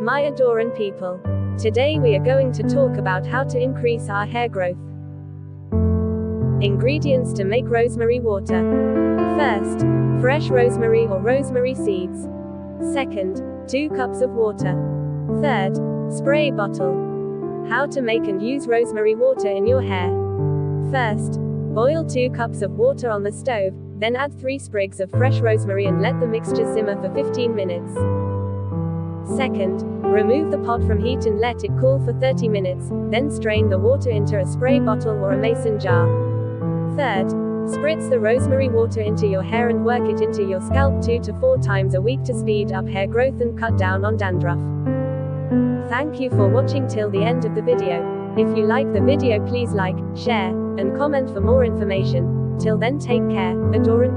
My adoring people. Today we are going to talk about how to increase our hair growth. Ingredients to make rosemary water. First, fresh rosemary or rosemary seeds. Second, 2 cups of water. Third, spray bottle. How to make and use rosemary water in your hair. First, boil 2 cups of water on the stove, then add 3 sprigs of fresh rosemary and let the mixture simmer for 15 minutes. Second, remove the pot from heat and let it cool for 30 minutes, then strain the water into a spray bottle or a mason jar. Third, spritz the rosemary water into your hair and work it into your scalp 2 to 4 times a week to speed up hair growth and cut down on dandruff. Thank you for watching till the end of the video. If you like the video, please like, share, and comment for more information. Till then, take care, adoring